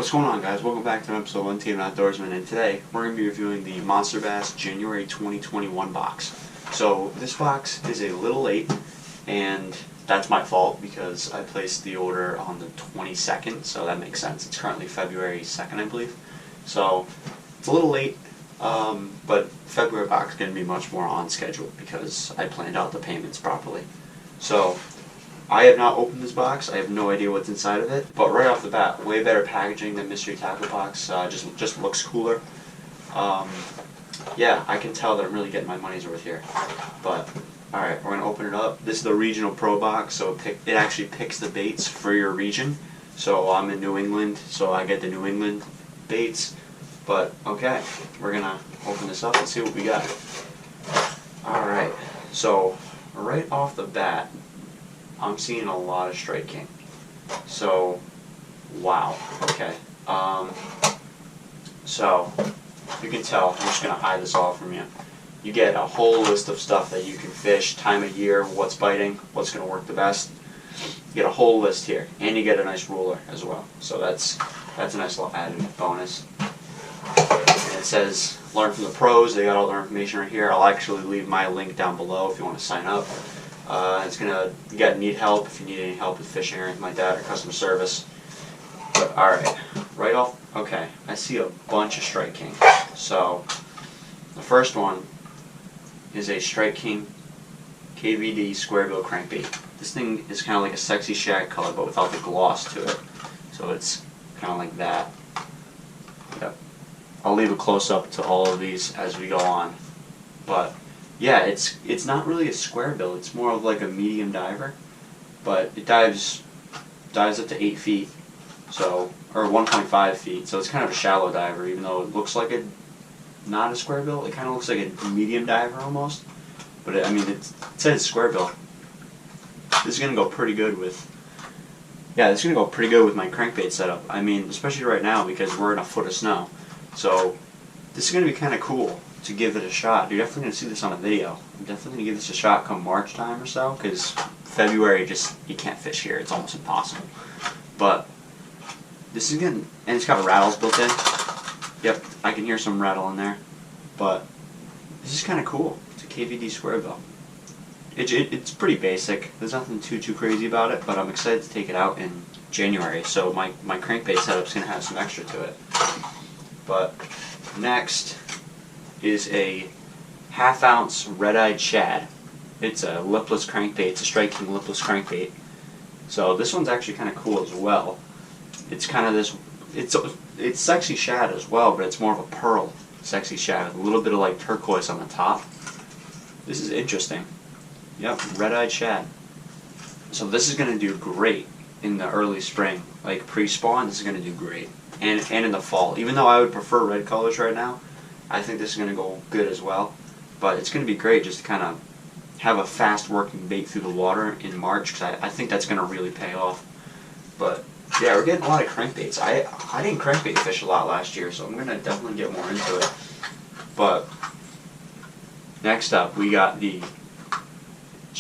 What's going on, guys? Welcome back to episode 1 Team Outdoorsman, and today we're going to be reviewing the MONSTERBASS January 2021 box. So this box is a little late, and that's my fault because I placed the order on the 22nd, so that makes sense. It's currently February 2nd, I believe. So it's a little late, but February box is going to be much more on schedule because I planned out the payments properly. So I have not opened this box. I have no idea what's inside of it. But right off the bat, way better packaging than Mystery Tackle Box. Just looks cooler. Yeah, I can tell that I'm really getting my money's worth here. But alright, we're going to open it up. This is the Regional Pro Box, so it actually picks the baits for your region. So I'm in New England, so I get the New England baits. But okay, we're going to open this up and see what we got. Alright, so right off the bat, I'm seeing a lot of Strike King. So, wow, okay. So, you can tell, I'm just going to hide this all from you. You get a whole list of stuff that you can fish, time of year, what's biting, what's going to work the best. You get a whole list here, and you get a nice ruler as well. So that's a nice little added bonus. And it says, learn from the pros. They got all their information right here. I'll actually leave my link down below if you want to sign up. You need help if you need any help with fishing or anything like that, or customer service. But alright, right off, okay, I see a bunch of Strike King. So, the first one is a Strike King KVD square bill crankbait. This thing is kind of like a sexy shag color, but without the gloss to it. So it's kind of like that. Yep. I'll leave a close up to all of these as we go on. But yeah, it's not really a square bill. It's more of like a medium diver, but it dives up to 8 feet, so, or 1.5 feet. So it's kind of a shallow diver, even though it looks like not a square bill. It kind of looks like a medium diver almost. But it says square bill. This is gonna go pretty good with. Yeah, this is gonna go pretty good with my crankbait setup. I mean, especially right now because we're in a foot of snow. So this is gonna be kind of cool to give it a shot. You're definitely going to see this on a video. I'm definitely going to give this a shot come March time or so, because February you can't fish here. It's almost impossible. But this is good, and it's got rattles built in. Yep, I can hear some rattle in there. But this is kind of cool. It's a KVD square bill. It's pretty basic. There's nothing too crazy about it, but I'm excited to take it out in January, so my crankbait setup's going to have some extra to it. But next is a half-ounce red-eyed shad. It's a lipless crankbait. It's a Strike King lipless crankbait. So this one's actually kind of cool as well. It's kind of this. It's sexy shad as well, but it's more of a pearl sexy shad with a little bit of like turquoise on the top. This is interesting. Yep, red-eyed shad. So this is going to do great in the early spring, like pre-spawn. This is going to do great, and in the fall. Even though I would prefer red colors right now, I think this is going to go good as well. But it's going to be great just to kind of have a fast working bait through the water in March, because I think that's going to really pay off. But yeah, we're getting a lot of crankbaits. I didn't crankbait fish a lot last year, so I'm going to definitely get more into it. But next up, we got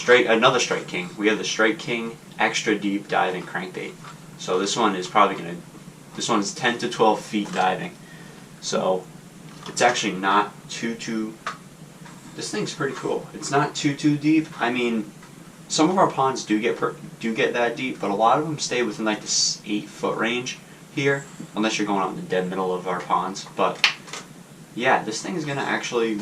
another Strike King. We have the Strike King extra deep diving crankbait. So this one is this one's 10 to 12 feet diving. So it's actually not too. This thing's pretty cool. It's not too deep. I mean, some of our ponds do get that deep, but a lot of them stay within like this 8-foot range here, unless you're going out in the dead middle of our ponds. But yeah, this thing is gonna actually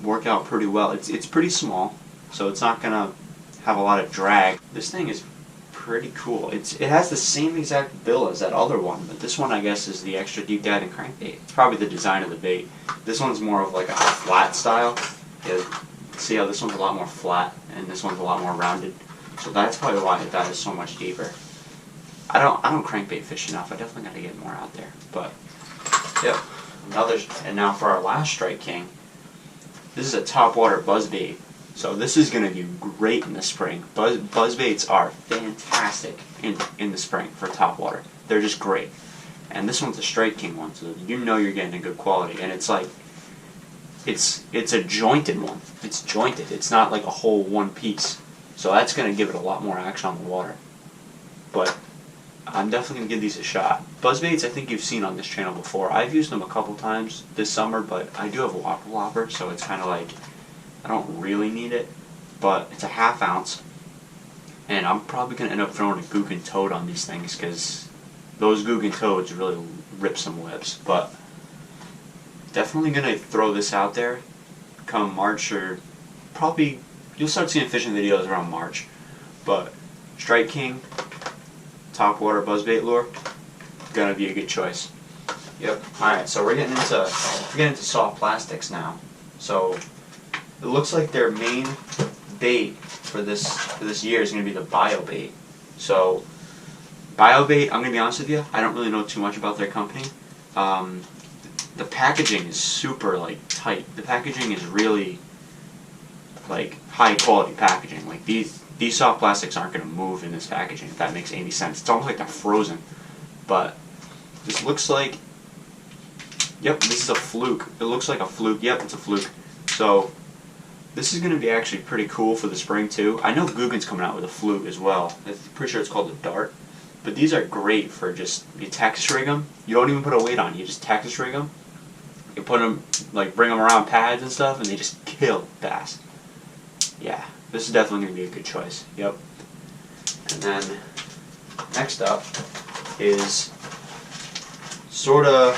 work out pretty well. It's pretty small, so it's not gonna have a lot of drag. This thing is pretty cool. It has the same exact bill as that other one, but this one I guess is the extra deep diving crankbait. It's probably the design of the bait. This one's more of like a flat style. Yeah, see how this one's a lot more flat and this one's a lot more rounded. So that's probably why it dives so much deeper. I don't crankbait fish enough. I definitely got to get more out there. But yep, and now for our last Strike King. This is a topwater buzzbait. So this is going to do great in the spring. Buzzbaits are fantastic in the spring for topwater. They're just great. And this one's a Strike King one, so you know you're getting a good quality. And it's like, it's a jointed one. It's jointed. It's not like a whole one piece. So that's going to give it a lot more action on the water. But I'm definitely going to give these a shot. Buzzbaits I think you've seen on this channel before. I've used them a couple times this summer, but I do have a whopper whopper, so it's kind of like I don't really need it, but it's a ½ ounce, and I'm probably going to end up throwing a Guggen Toad on these things because those Guggen Toads really rip some webs. But definitely going to throw this out there come March, or probably you'll start seeing fishing videos around March. But Strike King topwater buzzbait lure, gonna be a good choice. Yep. Alright, so we're getting into soft plastics now. So it looks like their main bait for this year is gonna be the bio bait. So bio bait, I'm gonna be honest with you, I don't really know too much about their company. The packaging is super like tight. The packaging is really like high quality packaging. Like these soft plastics aren't going to move in this packaging, if that makes any sense. It's almost like they're frozen. But this looks like, yep, this is a fluke. It looks like a fluke. Yep, it's a fluke. So this is going to be actually pretty cool for the spring too. I know Guggen's coming out with a fluke as well. I'm pretty sure it's called a dart. But these are great for just, you Texas rig them. You don't even put a weight on. You just Texas rig them. You put them, like bring them around pads and stuff, and they just kill bass. Yeah. This is definitely going to be a good choice. Yep. And then next up is sort of,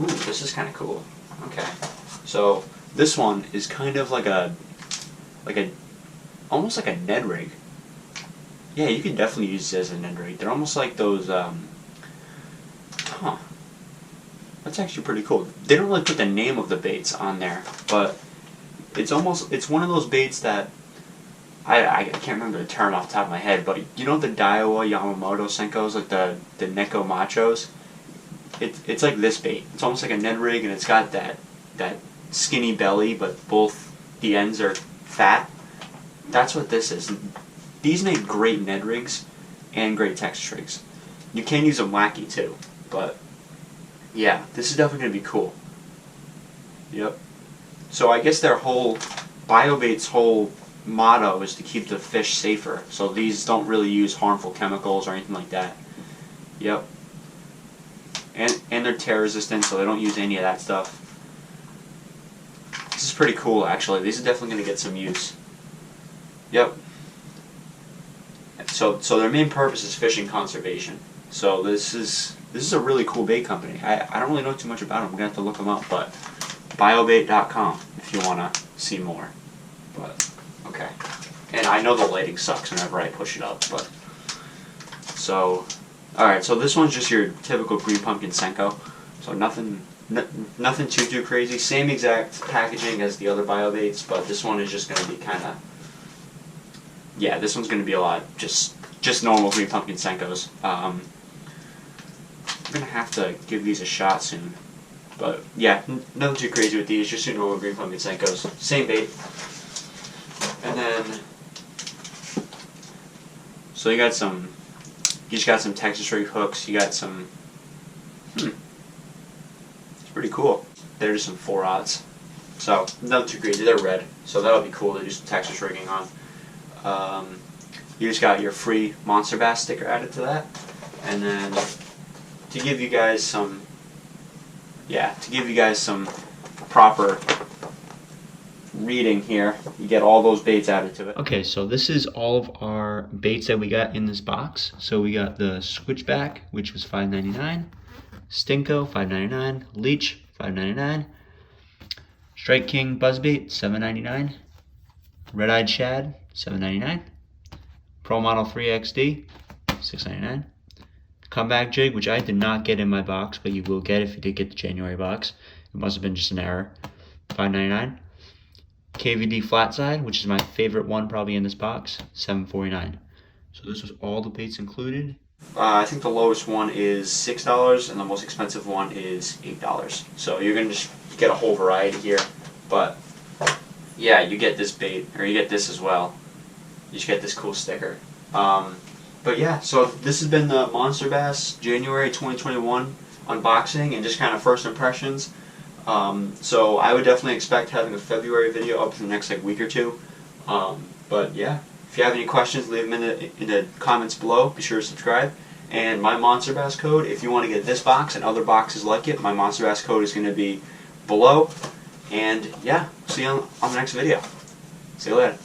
ooh, this is kind of cool. Okay. So this one is kind of like almost like a Ned rig. Yeah, you can definitely use this as a Ned rig. They're almost like those, that's actually pretty cool. They don't really put the name of the baits on there, but it's one of those baits that I can't remember the term off the top of my head, but you know the Daiwa Yamamoto Senkos, like the Neko Machos? It's like this bait. It's almost like a Ned rig, and it's got that skinny belly, but both the ends are fat. That's what this is. These make great Ned rigs and great Texas rigs. You can use them wacky too, but yeah, this is definitely going to be cool. Yep. So I guess their whole, BioBait's whole motto is to keep the fish safer. So these don't really use harmful chemicals or anything like that. Yep. And they're tear resistant, so they don't use any of that stuff. This is pretty cool, actually. These are definitely going to get some use. Yep. So their main purpose is fishing conservation. So this is a really cool bait company. I don't really know too much about them. We're going to have to look them up, but biobait.com if you want to see more. But okay. And I know the lighting sucks whenever I push it up, but so alright, so this one's just your typical green pumpkin Senko. So nothing too crazy. Same exact packaging as the other BioBaits, but this one is just going to be kind of, yeah, this one's going to be a lot just normal green pumpkin Senkos. I'm going to have to give these a shot soon. But yeah, nothing too crazy with these, just your normal green pumpkin Senkos. Same bait. And then, so you just got some Texas rig hooks, you got some, it's pretty cool. They're just some 4/0s. So, nothing too crazy, they're red, so that'll be cool to do some Texas rigging on. You just got your free Monster Bass sticker added to that. And then, to give you guys some proper reading here, you get all those baits added to it. Okay, so this is all of our baits that we got in this box. So we got the Switchback, which was $5.99, Stinko $5.99, Leech $5.99, Strike King Buzzbait $7.99, Red Eyed Shad $7.99, Pro Model 3 XD $6.99, Comeback Jig, which I did not get in my box, but you will get if you did get the January box. It must have been just an error. $5.99. KVD Flatside, which is my favorite one probably in this box, $7.49. So this was all the baits included. I think the lowest one is $6 and the most expensive one is $8. So you're going to just get a whole variety here. But yeah, you get this bait, or you get this as well. You just get this cool sticker. But yeah, so this has been the Monster Bass January 2021 unboxing and just kind of first impressions. So I would definitely expect having a February video up in the next week or two. But yeah, if you have any questions, leave them in the comments below. Be sure to subscribe, And my Monster Bass code, if you want to get this box and other boxes like it, my Monster Bass code is going to be below. And yeah, see you on the next video. See you later.